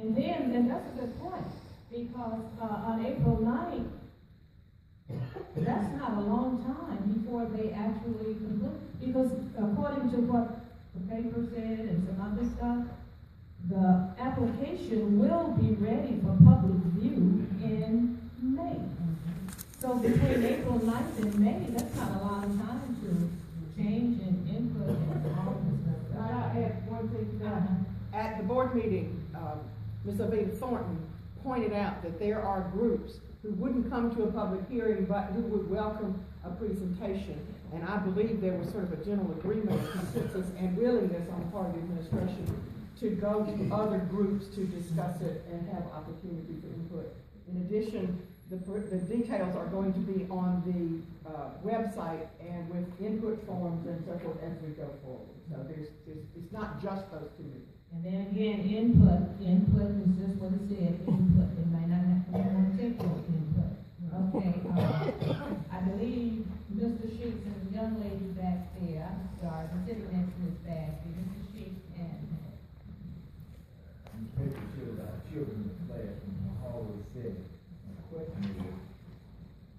And then, and that's a good point, because on April 9th, that's not a long time before they actually complete, because according to what the paper said and some other stuff, the application will be ready for public view in May. So between April 9th and May, that's not a long time to change and input and all this stuff. I add one thing to that. At the board meeting, Ms. Ovita Thornton pointed out that there are groups who wouldn't come to a public hearing, but who would welcome a presentation. And I believe there was sort of a general agreement, consensus, and willingness on the part of the administration to go to other groups to discuss it and have opportunity for input. In addition, the details are going to be on the website and with input forms and so forth as we go forward. So it's not just those two meetings. And then again, input is just what it said, input. It might not have to be technical input. Okay, I believe Mr. Sheets and the young lady back there, I'm sorry, I'm sitting next to Ms. Basky, Mr. Sheets and... You paper showed our children in the class and the hallway said, and the question is,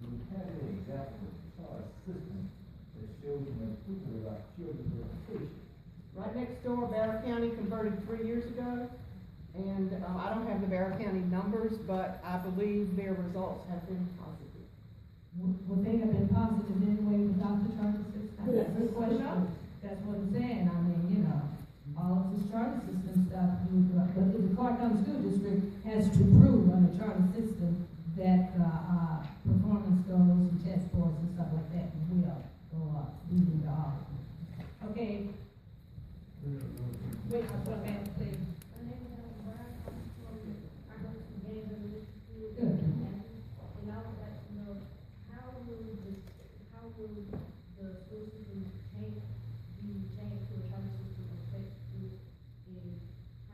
do we have any example of charter system that shows an improvement of our children's education? Right next door, Barrow County converted 3 years ago, and I don't have the Barrow County numbers, but I believe their results have been positive. Would they have been positive anyway without the charter system? That's a good question. That's what I'm saying. I mean, you know, all of this charter system stuff, but the Clark County School District has to prove on the charter system that performance goals and test scores and stuff like that will go up. We do the all. Okay. Wait, I'm going back, please. Good. And I would like to know, how will the school system be changed to a charter system affect schools, and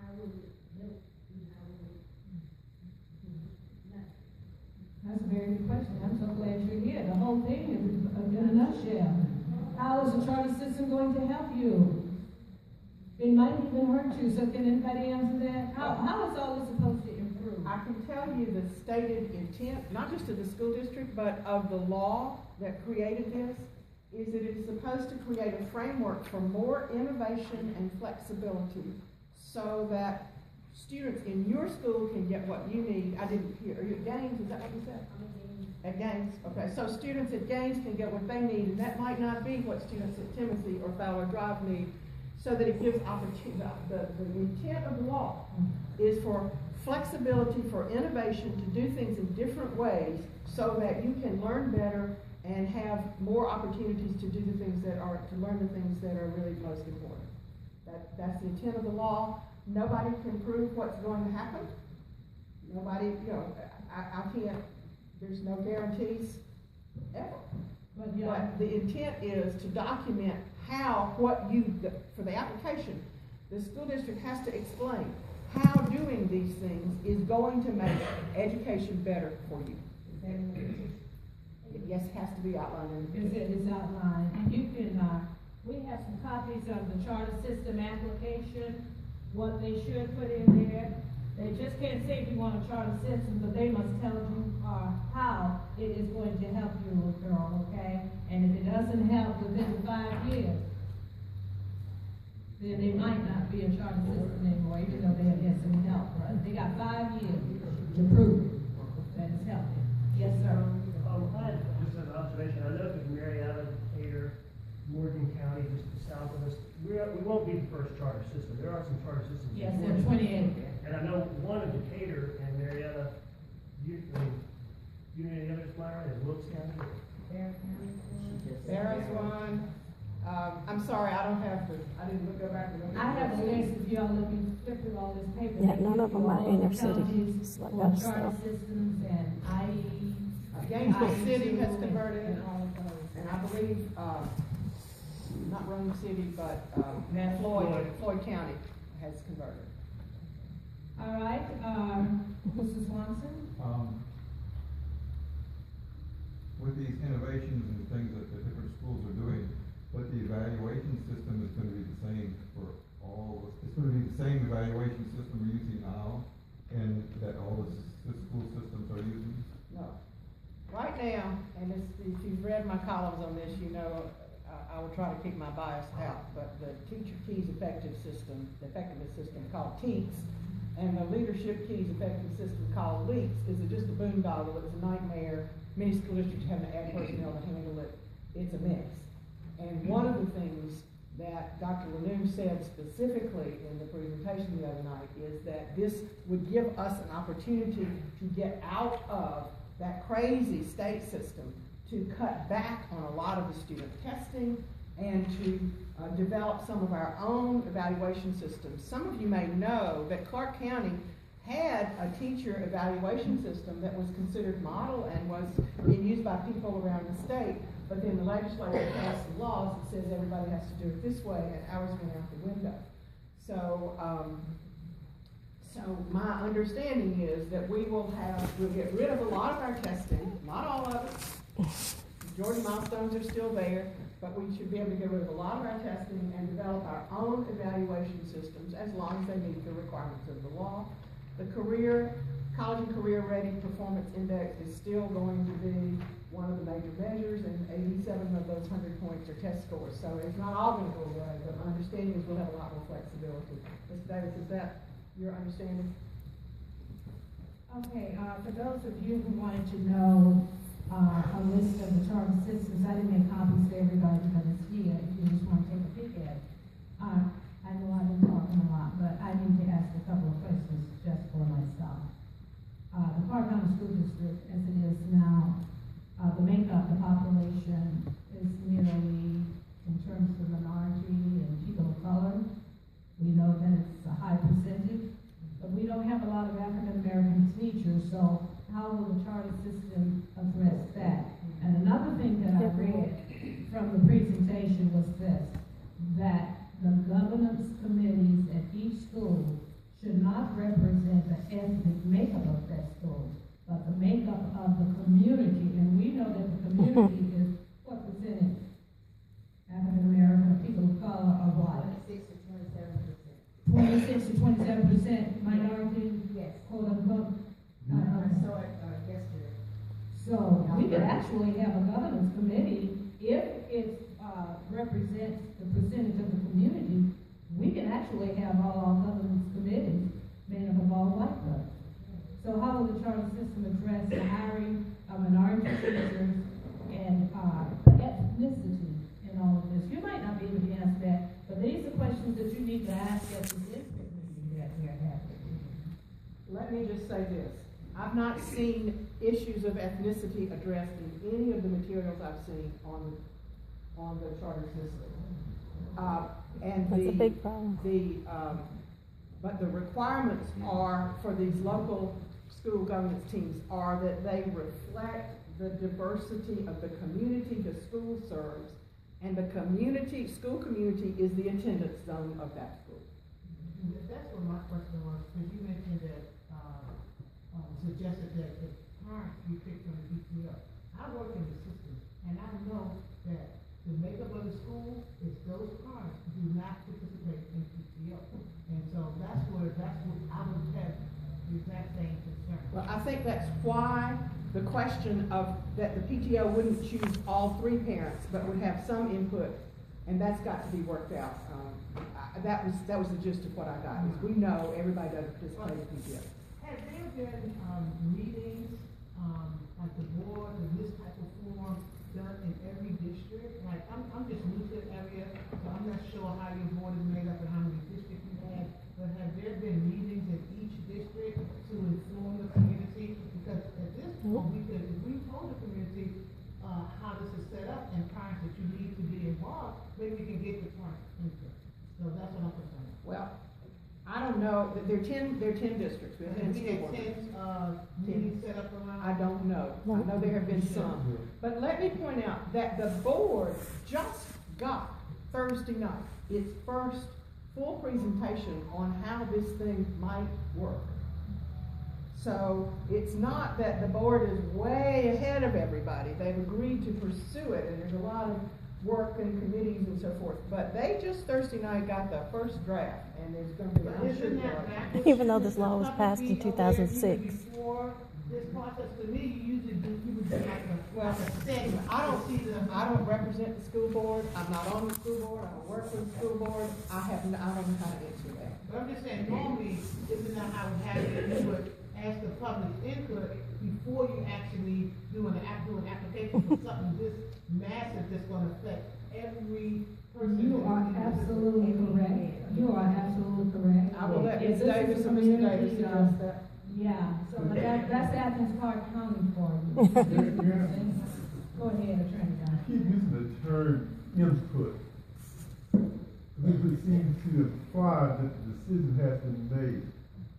how will it help, and how will it not? That's a very good question. I'm so glad you're here. The whole thing is in a nutshell. How is the charter system going to help you? It might even hurt you, so can anybody answer that? How is all this supposed to improve? I can tell you the stated intent, not just of the school district, but of the law that created this, is that it's supposed to create a framework for more innovation and flexibility so that students in your school can get what you need. I didn't hear, are you at Gaines? Is that what you said? At Gaines, okay. So students at Gaines can get what they need, and that might not be what students at Timothy or Fowler Drive need, so that it gives opportunity. The intent of the law is for flexibility, for innovation, to do things in different ways so that you can learn better and have more opportunities to do the things that are, to learn the things that are really most important. That's the intent of the law. Nobody can prove what's going to happen. Nobody, you know, I can't, there's no guarantees ever. But the intent is to document how, what you, for the application, the school district has to explain how doing these things is going to make education better for you. Yes, it has to be outlined in the It is outlined. And you can, we have some copies of the charter system application, what they should put in there. They just can't say if you want a charter system, but they must tell you how it is going to help you, little girl, okay? And if it doesn't help within 5 years, then it might not be a charter system anymore, even though they have had some help, right? They got 5 years to prove that it's helping. Yes, sir. I had just an observation. I know that Marietta, Decatur, Morgan County, just south of us, we won't be the first charter system. There are some charter systems. Yes, there are 28. And I know one in Decatur and Marietta, you know any others, Myra, in Wilkes County? There's one. I'm sorry, I didn't go back and look. I have a list if y'all let me flip through all this paper. Yeah, none of them are inner city. It's like that Charter stuff. systems and IE. Gainesville City has converted, and I believe, not Rome City, but Floyd County has converted. All right, Mrs. Swanson? With these innovations and things that the different schools are doing, but the evaluation system is going to be the same for all. It's going to be the same evaluation system we're using now my columns on this, you know, I will try to keep my bias out, but the Teacher Keys effectiveness system called TEEKS, and the Leadership Keys effectiveness system called LEAPS is just a boondoggle. It's a nightmare. Many school districts having to add personnel to handle it. It's a mess. And one of the things that Dr. Lanoux said specifically in the presentation the other night is that this would give us an opportunity to get out of that crazy state system, to cut back on a lot of the student testing, and to develop some of our own evaluation systems. Some of you may know that Clark County had a teacher evaluation system that was considered model and was being used by people around the state, but then the legislature passed some laws that says everybody has to do it this way, and ours went out the window. So my understanding is that we'll get rid of a lot of our testing, not all of it. Majority milestones are still there, but we should be able to get rid of a lot of our testing and develop our own evaluation systems as long as they meet the requirements of the law. The College and Career Ready Performance Index is still going to be one of the major measures, and 87 of those 100 points are test scores. So it's not all going to go away, but my understanding is we'll have a lot more flexibility. Mr. Davis, is that your understanding? Okay, for those of you who wanted to know a list of the charter systems, I didn't make copies for everybody because it's here, if you just want to take a peek at it. I know I've been talking a lot, but I need to ask a couple of questions just for myself. The Clark County School District, as it is now, the makeup, the population is nearly, in terms of minority and people of color, we know that it's a high percentage, but we don't have a lot of African American teachers, so how will the charter system address that? And another thing that I read from the presentation was this, that the governance committees at each school should not represent the ethnic makeup of that school, but the makeup of the community. And we know that the community is what percentage? African American, people of color, or what? 26 to 27%. 26 to 27% minority, Yes. quote unquote. I saw it yesterday. So we could actually have a governance committee, if it represents the percentage of the community, we can actually have all our governance committees made up of all white folks. So how will the charter system address the hiring of minority teachers and ethnicity in all of this? You might not be able to answer that, but these are questions that you need to ask at the district meeting that we're having. Let me just say this. I've not seen issues of ethnicity addressed in any of the materials I've seen on the charter system. That's a big problem. But the requirements are for these local school governance teams are that they reflect the diversity of the community the school serves, and the school community is the attendance zone of that school. That's what my question was, because you mentioned that, suggested that the parents be picked from the PTO. I work in the system, and I know that the makeup of the school is those parents do not participate in PTO. And so that's what I would have the exact same concern. Well, I think that's why the question of that the PTO wouldn't choose all three parents, but would have some input, and that's got to be worked out. That was the gist of what I got. Is we know everybody doesn't participate in PTO. Have there been meetings, like the board and this type of forum done in every district? Like I'm just new to the area, so I'm not sure how your board is made up and how many districts you have. But have there been meetings in each district to inform the community? Because at this point, if we told the community how this is set up and parents that you need to be involved, maybe we can get the parents input. So that's what I'm concerned. Well, I don't know. There are 10 districts. We have 10 school boards. Meetings set up around. I don't know. I know there have been some. But let me point out that the board just got Thursday night its first full presentation on how this thing might work. So it's not that the board is way ahead of everybody. They've agreed to pursue it, and there's a lot of work and committees and so forth. But they just Thursday night got the first draft, and there's going to be Even though this law was passed in 2006. Before this process, to me, you usually do like a Well, segment. I don't represent the school board, I'm not on the school board, I don't work for the school board, I don't know how to answer that. But I'm just saying, normally, isn't that how it happens? You would ask the public input before you actually do an application for something this massive that's gonna affect every person. You are absolutely correct. You are absolutely correct. I will let If Ms. this Davis is and Mr. community, Davis address that. Yeah, so but that's Athens Park County for you. Go ahead, Attorney John. Keep using the term input. It seems to imply that the decision has been made.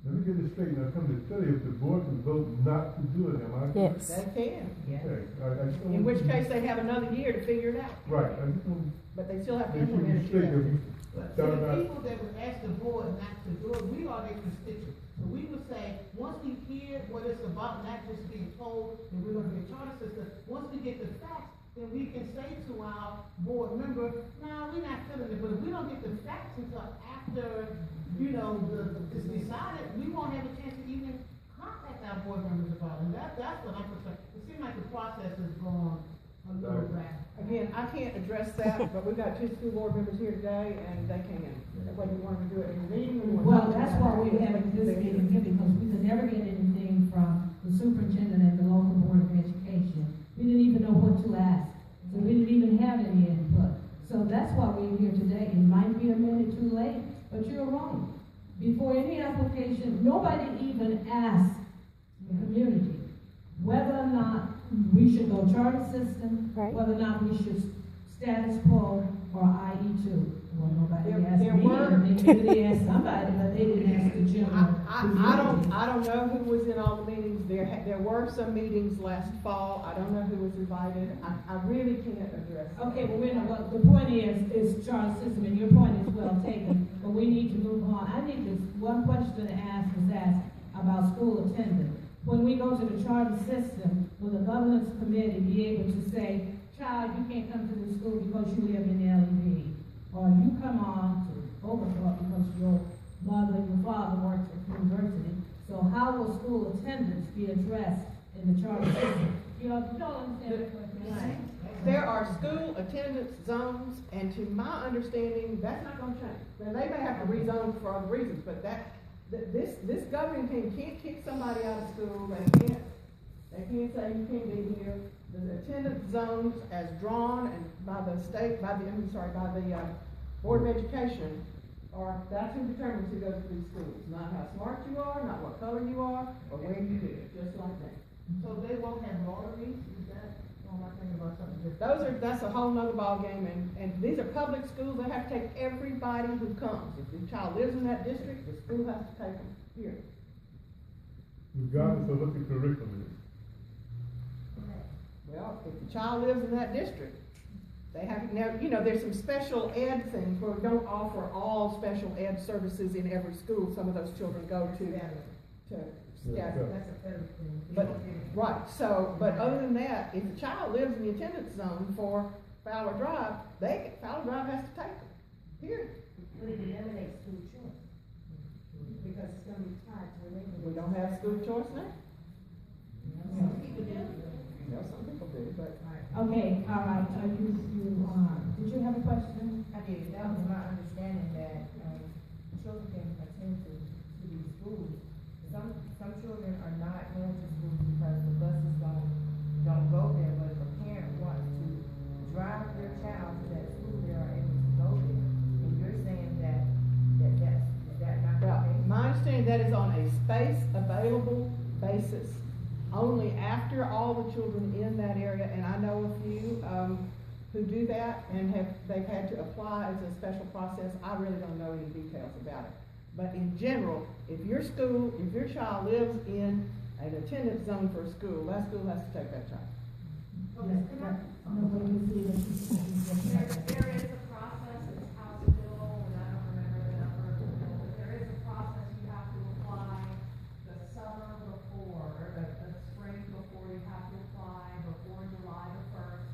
Let me get this straight, now come to tell you, if the board can vote not to do it, am I correct? Yes. They can, Okay, I just don't in want which you- case they have another year to figure it out, Right, I just don't, but they still have to make sure implement you it. straight, year after. But Start to the out. people that would ask the board not to do it, we are their constituents. So we would say, once we hear what it's about, not just being told that we're gonna be a charter system, once we get the facts, then we can say to our board member, no, we're not feeling it, but if we don't get the facts until after, you know, it's decided, we won't have a chance to even contact our board members about it. And that's what I'm concerned. It seems like the process is going a little rapid. Again, I can't address that, but we've got 2 school board members here today, and they can, whether you want to do it in the meeting. or you Well, want to- that's why we're having this meeting here, because we could never get anything from the superintendent and the local board of education. We didn't even know what to ask, so we didn't even have any input. So that's why we're here today. It might be a minute too late, but you're wrong. Before any application, nobody even asked the community whether or not we should go charter system, Right. whether or not we should status quo or IE2. Well, nobody There- asked there me, were- maybe they asked somebody, but they didn't ask the general community. I don't know who was in all the meetings. There were some meetings last fall. I don't know who was invited. I really can't address that. Okay, well, what the point is charter system, and your point is well taken, but we need to move on. I need this, one question to ask is asked about school attendance. When we go to the charter system, will the governance committee be able to say, child, you can't come to the school because you live in LEB, or you come on to Overthorpe because your mother, your father works at the university? So how will school attendance be addressed in the charter system? You don't understand the question. There are school attendance zones, and to my understanding, that's not gonna change. Now, they may have to rezone for other reasons, but this governing team can't kick somebody out of school. They can't say you can't be here. The attendance zones as drawn and by the state, by the Board of Education, that's who determines who goes to these schools. Not how smart you are, not what color you are, or where you live, just like that. So they won't have lotteries, is that, or am I thinking about something different? That's a whole nother ballgame, and these are public schools. They have to take everybody who comes. If the child lives in that district, the school has to take them, period. regardless of what the curriculum is. Well, if the child lives in that district, they have, now, you know, there's some special ed things where we don't offer all special ed services in every school. Some of those children go to Scatter. That's a federal thing. We But, don't get it. right, so, but other than that, if the child lives in the attendance zone for Fowler Drive, Fowler Drive has to take them, period. But it eliminates school choice. Because it's gonna be tied to a neighborhood. We don't have school choice now. Some people do. You know, some people do, but. Okay, all right, did you have a question? I did, that was my understanding that, children can attend to these schools. Some children are not going to school because the buses don't go there, but if a parent wants to drive their child to that school, they are able to go there. And you're saying is that not the Well, case? my understanding, that is on a space available basis, only after all the children in that area, and I know a few, who do that and they've had to apply as a special process. I really don't know any details about it. But in general, if your child lives in an attendance zone for a school, that school has to take that child. Yes, no, when you see that There is a process, it's House Bill, and I don't remember the number of the bill, but there is a process you have to apply the summer before, or the spring before, you have to apply before July the 1st.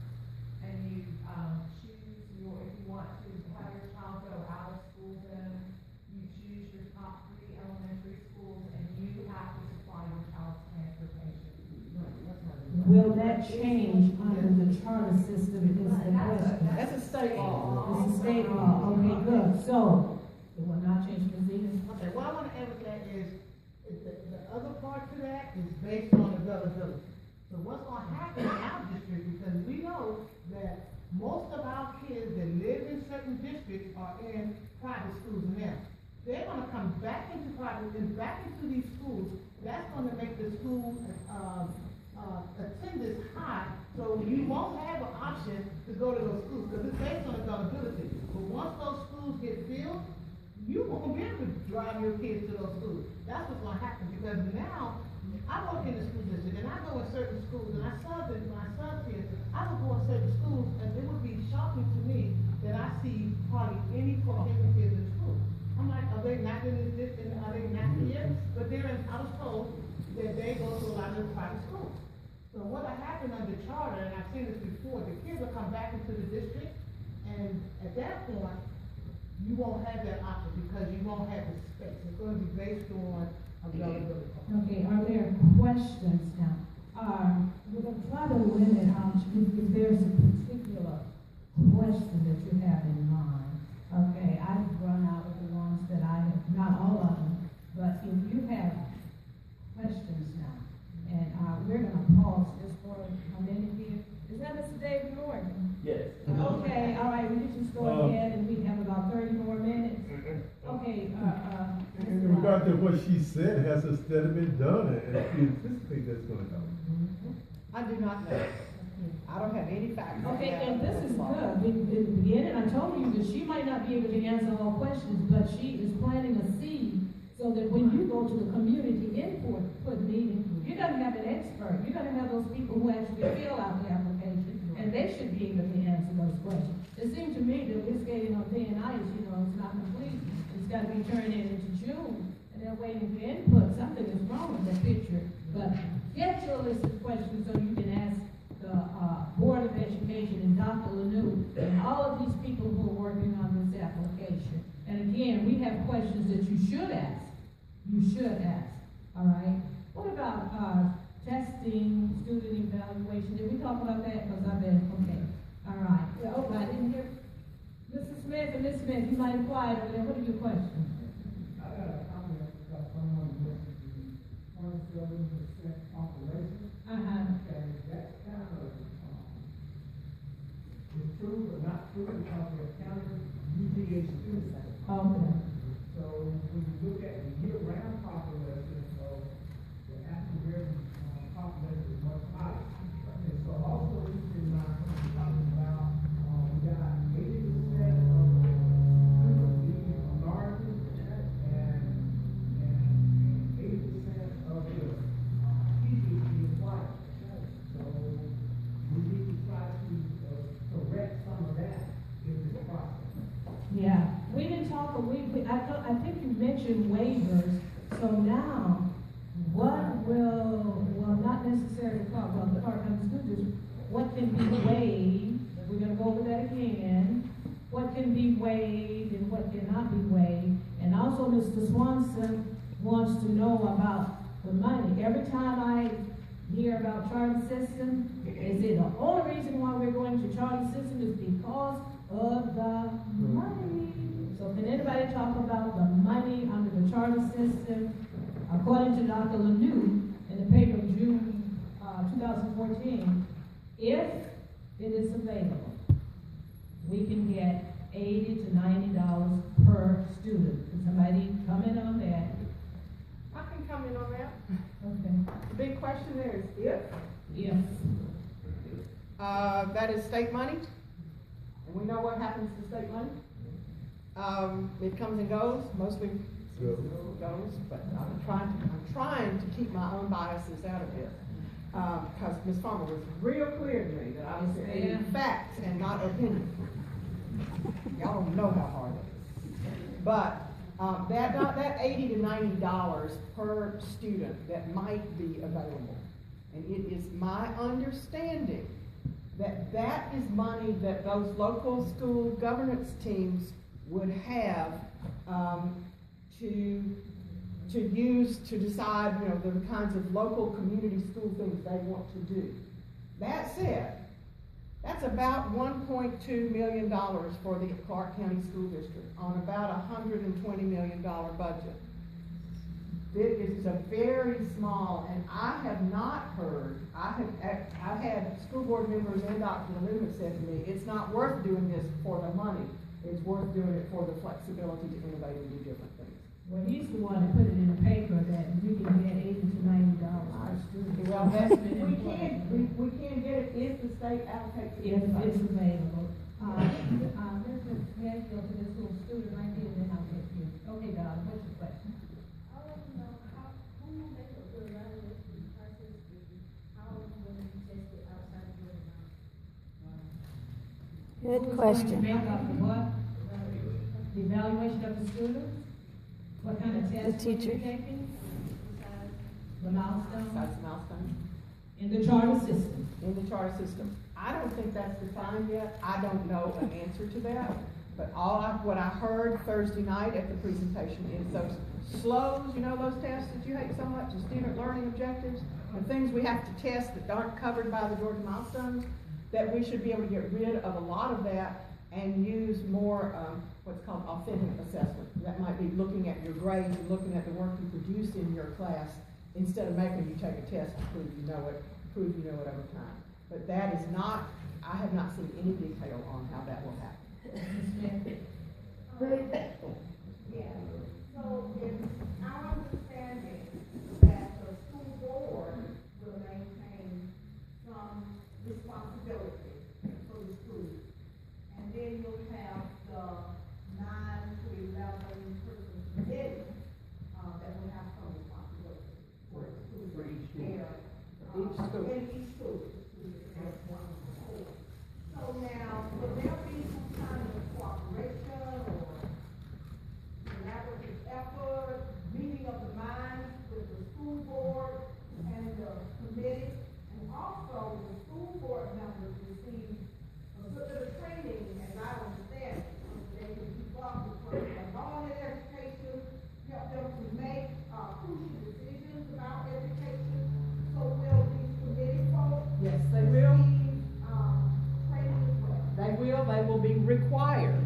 And you, choose if you want to have your child go out of school zone, you choose your top 3 elementary schools, and you have to supply your child's transportation. Will that that change under the charter system is the question? That's a state law. It's a state law, okay, good, so, it will not change the Venus. Okay, what I wanna add with that is the other part to that is based on availability. So what's gonna happen in our district, because we know that most of our kids that live in certain districts are in private schools now. They're gonna come back into private, and back into these schools, that's gonna make the school, attendance high, so you won't have an option to go to those schools, because it's based on availability. But once those schools get filled, you won't be able to drive your kids to those schools. That's what's gonna happen, because now, I work in the school district, and I go in certain schools, and I saw that my son's kids, I would go in certain schools, and it would be shocking to me that I see hardly any Caucasian kids in school. I'm like, are they not in this, are they not here? But they're in, I was told that they go to a lot of the private schools. So what happened under charter, and I've seen this before, the kids will come back into the district, and at that point, you won't have that option because you won't have the space. It's going to be based on availability. Okay, are there questions now? We're going to try to limit, if there's a particular question that you have in mind. Okay, I've run out of the ones that I have, not all of them, but if you have questions now, and we're going to pause just for a minute here. Is that Mr. David Norton? Yes. Okay, all right, we can just go ahead and we have about 30 more minutes. Okay, In regard to what she said, has a study been done, and she anticipates that's gonna happen? I do not know. I don't have any facts. okay, and this is good. In the beginning, I told you that she might not be able to answer all questions, but she is planting a seed so that when you go to the community input meeting, you're gonna have an expert. You're gonna have those people who actually fill out the application, and they should be able to answer those questions. It seems to me that we're skating on thin ice, it's not complete. It's gotta be turned in into June, and they're waiting for input. Something is wrong with that picture. But get your list of questions so you can ask the Board of Education and Dr. Lanu and all of these people who are working on this application. And again, we have questions that you should ask. You should ask, all right? What about testing, student evaluation? Did we talk about that? Because I've been, okay. All right. Oh, I didn't hear. Mr. Smith and Ms. Smith, you might inquire over there. What are your questions? I got a comment about someone who went to the 27% population. Okay, that's kind of, it's true but not true because they're counting UGA students. Okay. So when you look at the year-round population of the African American population is much higher. And so also keep in mind, when we're talking about, we got 80% of students being minorities and 80% of the teachers being white. So we need to try to correct some of that in this process. Yeah, we didn't talk, I think you mentioned waivers, so now, what will not necessarily talk about the part-time school district, what can be waived, we're gonna go over that again, what can be waived and what cannot be waived, and also Mr. Swanson wants to know about the money. Every time I hear about charter system, is it the only reason why we're going to charter system is because of the money? So can anybody talk about the money under the charter system? According to Dr. Lanu, in the paper of June 2014, if it is available, we can get $80 to $90 per student. Can somebody comment on that? I can comment on that. Okay. The big question there is if. Yes. That is state money, and we know what happens to state money. It comes and goes, mostly goes, but I'm trying to keep my own biases out of this. Because Ms. Farmer was real clear to me that I was saying facts and not opinion. Y'all don't know how hard it is. But that $80 to $90 per student that might be available, and it is my understanding that that is money that those local school governance teams would have to use to decide, the kinds of local community school things they want to do. That said, that's about $1.2 million for the Clark County School District on about a $120 million budget. It is a very small, and I have not heard, I've had school board members and Dr. Lou have said to me, it's not worth doing this for the money, it's worth doing it for the flexibility to innovate and do different things. Well, he's the one that put it in the paper that you can get $80 to $90 per student. Well, that's, we can get it if the state allocates it. If it's available. There's a manual to this little student right here, then I'll get you. Okay, Donna, what's your question? I want to know who will make a good evaluation process, how will you test it outside of your mouth? Good Who's question. going to make up the what? The evaluation of the students? What kind of tests will you be teachers. taking? The milestone? Besides the milestone. In the charter system? In the charter system. I don't think that's defined yet. I don't know an answer to that. But what I heard Thursday night at the presentation is those SLOs, you know, those tests that you hate so much, the student learning objectives, and things we have to test that aren't covered by the Georgia milestones, that we should be able to get rid of a lot of that and use more what's called authentic assessment. That might be looking at your grades and looking at the work you produce in your class instead of making you take a test to prove you know it over time. But that is not, I have not seen any detail on how that will happen. Yeah, so it's our understanding that the school board will maintain some responsibility for the schools. And then you'll have the 9 to 11 person committee, that will have some responsibility for the school. For each school. Each school. In each school. So now, will there be some kind of cooperation or collaborative effort, meeting of the minds with the school board and the committee? And also, the school board members receive a good bit of training, as I understand it, so they can keep up with what's going on in education, help them to make crucial decisions about education. So will these committee folks Yes, they will. receive training as well? They will be required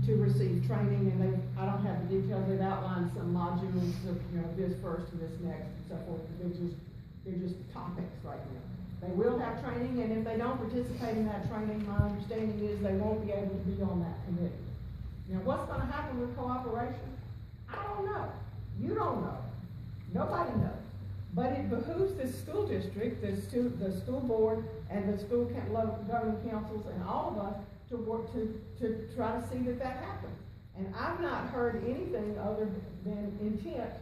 to receive training, and I don't have the details, they've outlined some modules of, this first and this next and so forth, but they're just topics right now. They will have training, and if they don't participate in that training, my understanding is they won't be able to be on that committee. Now, what's gonna happen with cooperation? I don't know. You don't know. Nobody knows. But it behooves the school district, the school board, and the school governing councils, and all of us to work to try to see that happens. And I've not heard anything other than intent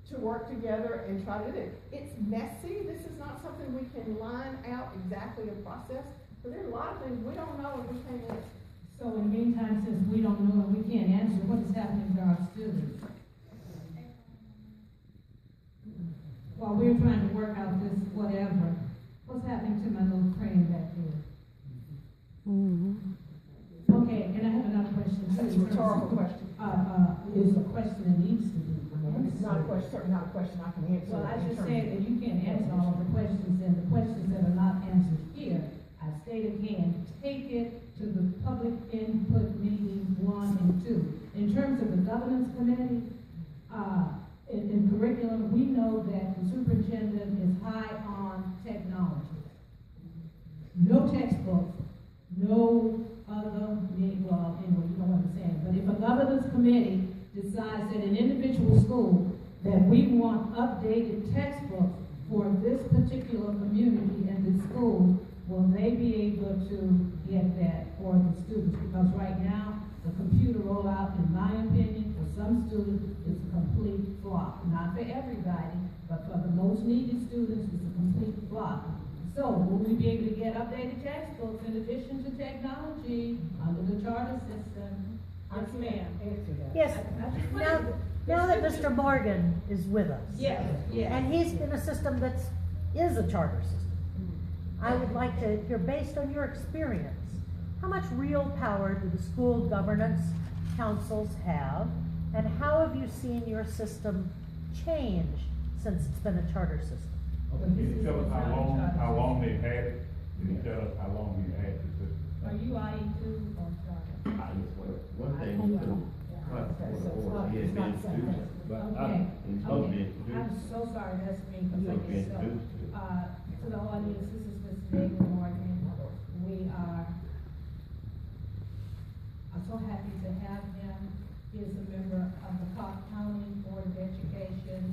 to work together and try to do it. It's messy. This is not something we can line out exactly a process. But there's a lot of things we don't know and we can't answer. So in the meantime, since we don't know and we can't answer, what is happening to our students? While we're trying to work out this whatever, what's happening to my little crane back there? Okay, and I have another question. That's a rhetorical question. It's a question that needs to be answered. It's not a question, certainly not a question I can answer. Well, I in just terms said that you can't answer all of the questions, and the questions that are not answered here, I state again, take it to the public input meetings 1 and 2. In terms of the governance committee, in curriculum, we know that the superintendent is high on technology. No textbooks, no other, well, anyway, you know what I'm saying. But if a governance committee decides that an individual school, that we want updated textbooks for this particular community and this school, will they be able to get that for the students? Because right now, the computer rollout, in my opinion, for some students, is a complete flop. Not for everybody, but for the most needed students, it's a complete flop. So, will we be able to get updated textbooks in addition to technology under the charter system? Yes, ma'am. Answer that. Yes, now that Mr. Morgan is with us. Yes, yes. And he's in a system that is a charter system. I would like to hear, based on your experience, how much real power do the school governance councils have, and how have you seen your system change since it's been a charter system? But this Can you is tell us not a charter how long system. they've had it? Can you tell us how long we've had this system? Are you IE two or charter? One thing, Okay, I'm so sorry, that's me, because to the audience, this is Mr. David Morgan. We are so happy to have him. He is a member of the Cobb County Board of Education,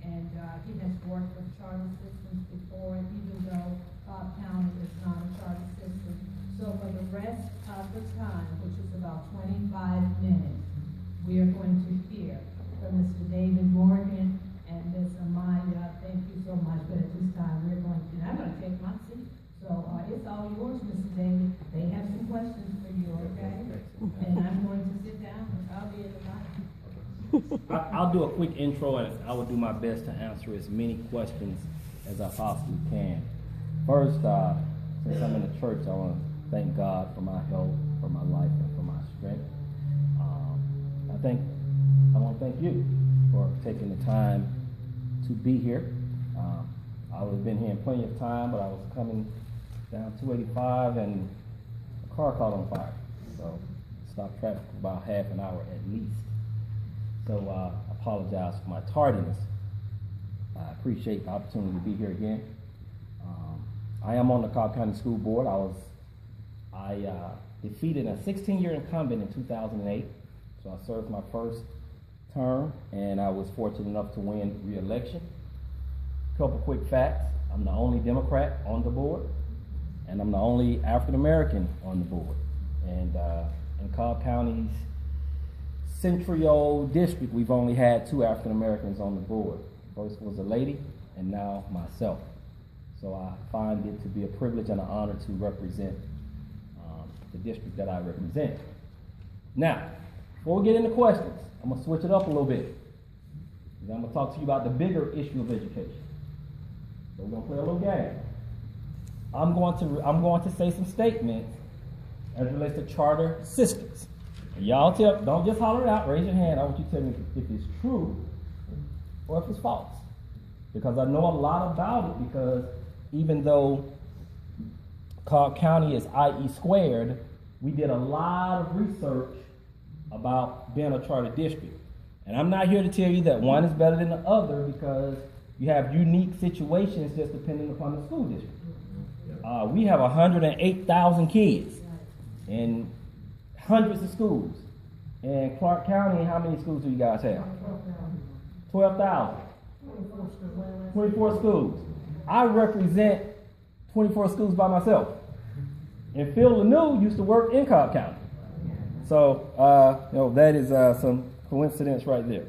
and he has worked with charter systems before, even though Cobb County is not a charter system. So for the rest of the time, which is about 25 minutes, we are going to hear from Mr. David Morgan and Ms. Amaya. Thank you so much. But at this time, we're going to, and I'm going to take my seat. So it's all yours, Mr. David. They have some questions for you, okay? And I'm going to sit down, and I'll be at the mic. I'll do a quick intro, and I will do my best to answer as many questions as I possibly can. First, since I'm in the church, I want to thank God for my health, for my life, and for my strength. I want to thank you for taking the time to be here. I would have been here in plenty of time, but I was coming down 285 and a car caught on fire. So stopped traffic for about half an hour at least. So I apologize for my tardiness. I appreciate the opportunity to be here again. I am on the Cobb County School Board. I defeated a 16-year incumbent in 2008. So I served my first term, and I was fortunate enough to win re-election. Couple quick facts: I'm the only Democrat on the board, and I'm the only African American on the board. And in Cobb County's Central District, we've only had 2 African Americans on the board. First was a lady, and now myself. So I find it to be a privilege and an honor to represent the district that I represent. Now, before we get into questions, I'm going to switch it up a little bit. And I'm going to talk to you about the bigger issue of education. So we're going to play a little game. I'm going to say some statements as it relates to charter systems. And y'all don't just holler it out, raise your hand. I want you to tell me if it's true or if it's false. Because I know a lot about it, because even though Cobb County is IE squared, we did a lot of research about being a charter district. And I'm not here to tell you that one is better than the other, because you have unique situations just depending upon the school district. We have 108,000 kids in hundreds of schools. In Clark County, how many schools do you guys have? 12,000. 24 schools. I represent 24 schools by myself. And Phil Lanou used to work in Cobb County. So, that is some coincidence right there.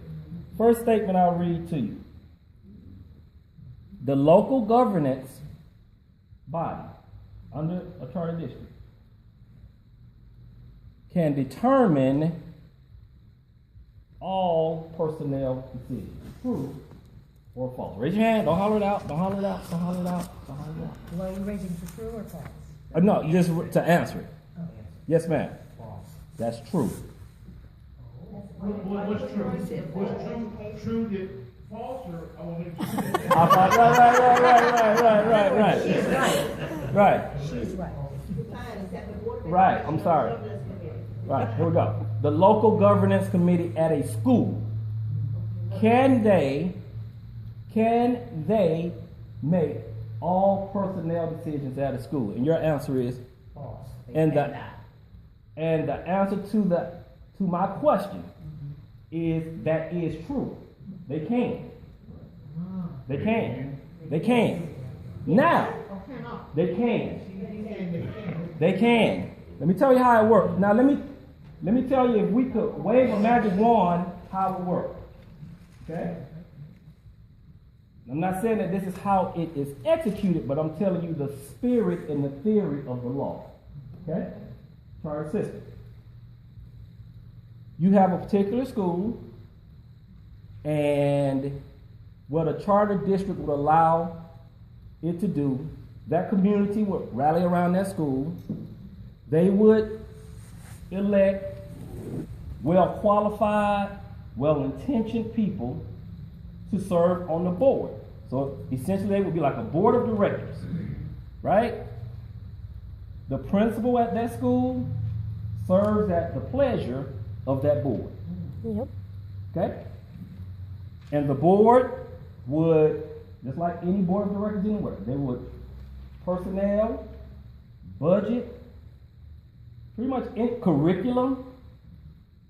First statement I'll read to you. The local governance body under a charter district can determine all personnel decisions. True or false? Raise your hand. Don't holler it out. Don't holler it out. Don't holler it out. Don't holler it out. Well, are you raising for true or false? No, just to answer it. Yes, ma'am. That's true. What's true? What's true that false, or I want to make sure? Right. She's right. Right. She's right. Right, I'm sorry. Right, here we go. The local governance committee at a school, can they make all personnel decisions at a school? And your answer is False. And the answer to my question is that is true. They can. They can. They can. Now, they can. They can. Let me tell you how it works. Now, let me tell you, if we could wave a magic wand, how it works. Okay? I'm not saying that this is how it is executed, but I'm telling you the spirit and the theory of the law. Okay? Charter system. You have a particular school, and what a charter district would allow it to do, that community would rally around that school. They would elect well-qualified, well-intentioned people to serve on the board. So essentially, they would be like a board of directors, right? The principal at that school serves at the pleasure of that board. Yep. Okay? And the board would, just like any board of directors anywhere, they would personnel, budget, pretty much in curriculum,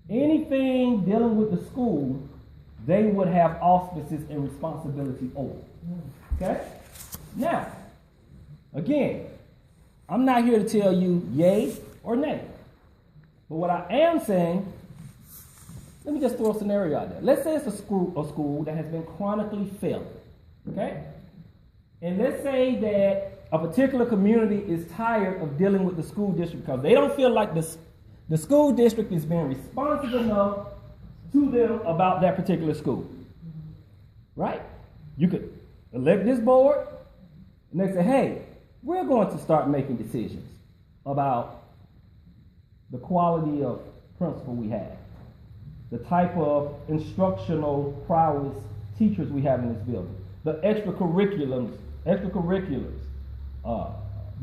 anything dealing with the school, they would have auspices and responsibility over. Okay? Now, again, I'm not here to tell you yay or nay. But what I am saying, let me just throw a scenario out there. Let's say it's a school that has been chronically failing. Okay? And let's say that a particular community is tired of dealing with the school district because they don't feel like the school district is being responsive enough to them about that particular school. Right? You could elect this board, and they say, hey, we're going to start making decisions about the quality of principal we have, the type of instructional prowess teachers we have in this building, the extracurriculars, the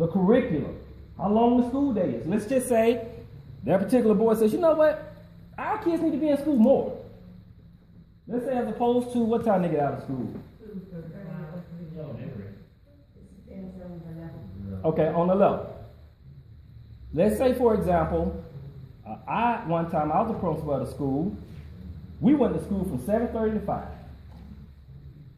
curriculum, how long the school day is. Let's just say that particular board says, you know what, our kids need to be in school more. Let's say as opposed to what time they get out of school. Okay, on the level. Let's say, for example, one time I was the principal of the school. We went to school from 7:30 to 5.